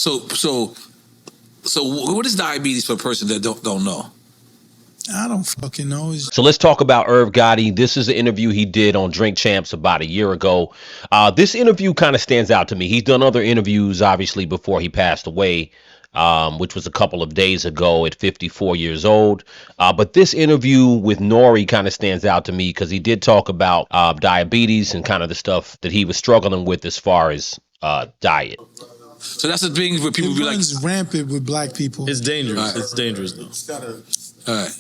So what is diabetes for a person that don't know? I don't fucking know. So let's talk about Irv Gotti. This is an interview he did on Drink Champs about a year ago. This interview kind of stands out to me. He's done other interviews, obviously, before he passed away, which was a couple of days ago at 54 years old. But this interview with Nori kind of stands out to me because he did talk about diabetes and kind of the stuff that he was struggling with as far as diet. So that's the thing where people be like, it's rampant with black people. It's dangerous. Right. It's dangerous though. It's gotta, all right.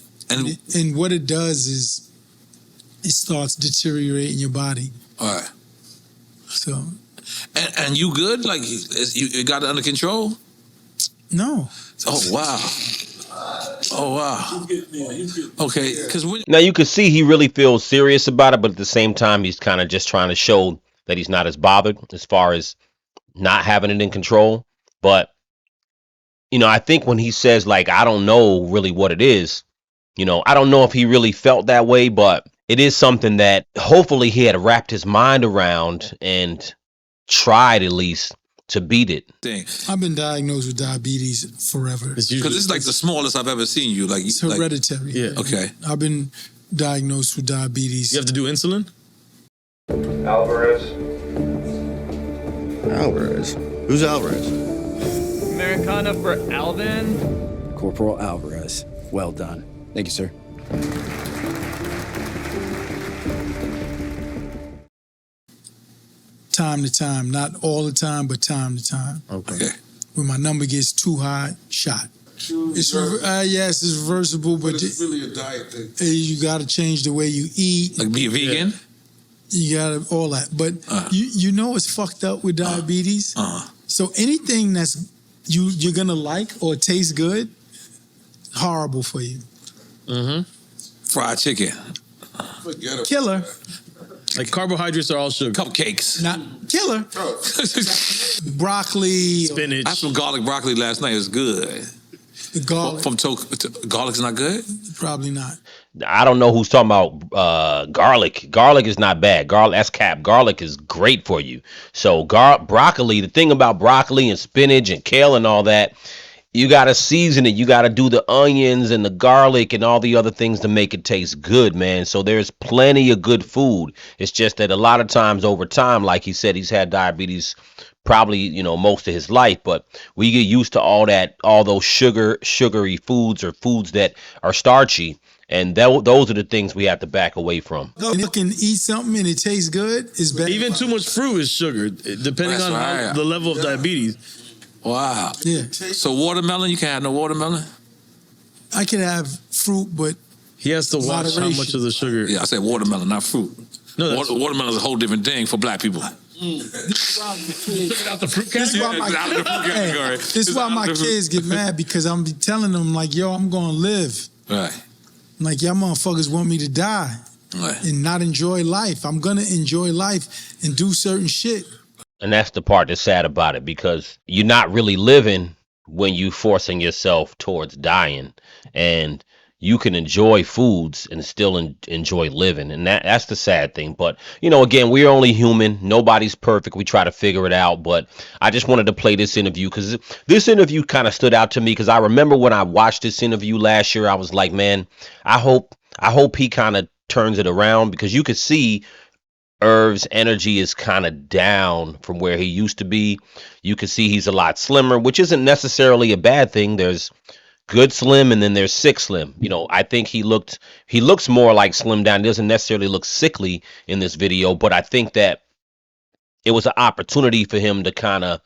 And what it does is it starts deteriorating your body. All right. So. And you good? Like you got it under control? No. Oh wow. Oh wow. Okay. Because now you can see he really feels serious about it, but at the same time he's kind of just trying to show that he's not as bothered as far as not having it in control. But I think when he says like I don't know really what it is. I don't know if he really felt that way, but it is something that hopefully he had wrapped his mind around and tried at least to beat it. I've been diagnosed with diabetes forever. Because it's like the smallest I've ever seen you. Like it's hereditary. Yeah. Okay. I've been diagnosed with diabetes. You have to do insulin? Alvarez. Alvarez? Who's Alvarez? Americana for Alvin. Corporal Alvarez. Well done. Thank you, sir. Time to time, not all the time, but time to time. Okay. When my number gets too high, shot. It's yes, it's reversible, but it's really a diet thing. You got to change the way you eat. Like be a vegan. Yeah. You got to all that, but you know it's fucked up with diabetes. So anything that's you're gonna like or taste good, horrible for you. Mm-hmm. Fried chicken. Forget it. Killer. Like carbohydrates are all sugar. Cupcakes. Not killer. Broccoli. Spinach. I had some garlic broccoli last night. It was good. The garlic. Garlic's not good? Probably not. I don't know who's talking about garlic. Garlic is not bad. That's cap. Garlic is great for you. So broccoli, the thing about broccoli and spinach and kale and all that, you got to season it. You got to do the onions and the garlic and all the other things to make it taste good, man. So there's plenty of good food. It's just that a lot of times over time, like he said, he's had diabetes probably, most of his life, but we get used to all those sugary foods or foods that are starchy. And those are the things we have to back away from. You can eat something and it tastes good. It's bad. Even too much fruit is sugar, depending on the level of diabetes. Wow. Yeah. So watermelon, you can't have no watermelon? I can have fruit, but he has to watch how much of the sugar. Yeah, I said watermelon, not fruit. No, watermelon is a whole different thing for black people. This is why my kids get mad because I'm be telling them like, yo, I'm gonna live. Right. Like y'all motherfuckers want me to die and not enjoy life. I'm gonna enjoy life and do certain shit. And that's the part that's sad about it, because you're not really living when you forcing yourself towards dying, and you can enjoy foods and still enjoy living. And that's the sad thing. But, again, we're only human. Nobody's perfect. We try to figure it out. But I just wanted to play this interview because this interview kind of stood out to me, because I remember when I watched this interview last year, I was like, man, I hope he kind of turns it around, because you could see Irv's energy is kind of down from where he used to be. You can see he's a lot slimmer, which isn't necessarily a bad thing. There's good slim and then there's sick slim. I think he looks more like slim down. He doesn't necessarily look sickly in this video, but I think that it was an opportunity for him to kind of,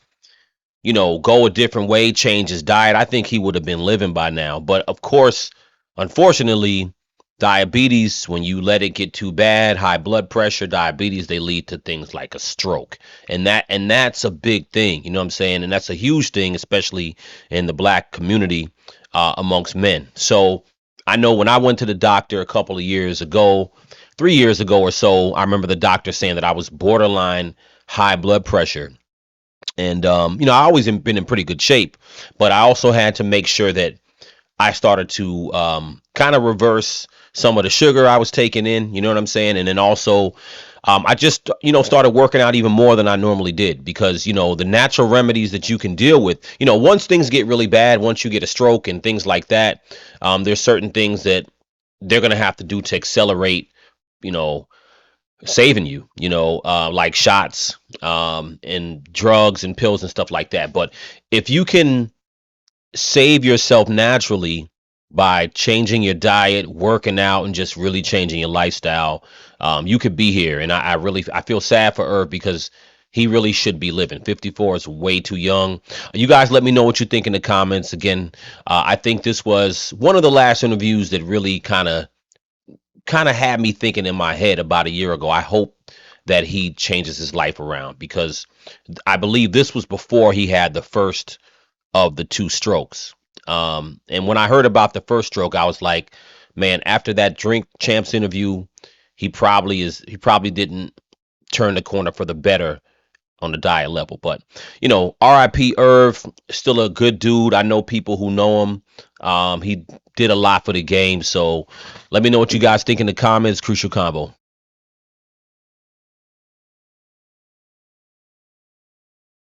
go a different way, change his diet. I think he would have been living by now. But of course, unfortunately, diabetes, when you let it get too bad, high blood pressure, diabetes, they lead to things like a stroke. And that's a big thing, you know what I'm saying? And that's a huge thing, especially in the black community amongst men. So I know when I went to the doctor a couple of years ago, 3 years ago or so, I remember the doctor saying that I was borderline high blood pressure. And, I always been in pretty good shape, but I also had to make sure that I started to kind of reverse some of the sugar I was taking in, you know what I'm saying? And then also I just, started working out even more than I normally did because, the natural remedies that you can deal with, once things get really bad, once you get a stroke and things like that, there's certain things that they're going to have to do to accelerate, you know, saving you, like shots, and drugs and pills and stuff like that. But if you can save yourself naturally by changing your diet, working out, and just really changing your lifestyle, you could be here. And I feel sad for Irv because he really should be living. 54 is way too young. You guys let me know what you think in the comments. Again, I think this was one of the last interviews that really kind of had me thinking in my head about a year ago. I hope that he changes his life around because I believe this was before he had the first of the 2 strokes. And when I heard about the first stroke, I was like, man, after that Drink Champs interview, he probably didn't turn the corner for the better on the diet level. But, RIP Irv, still a good dude. I know people who know him. He did a lot for the game. So let me know what you guys think in the comments. Crucial Combo.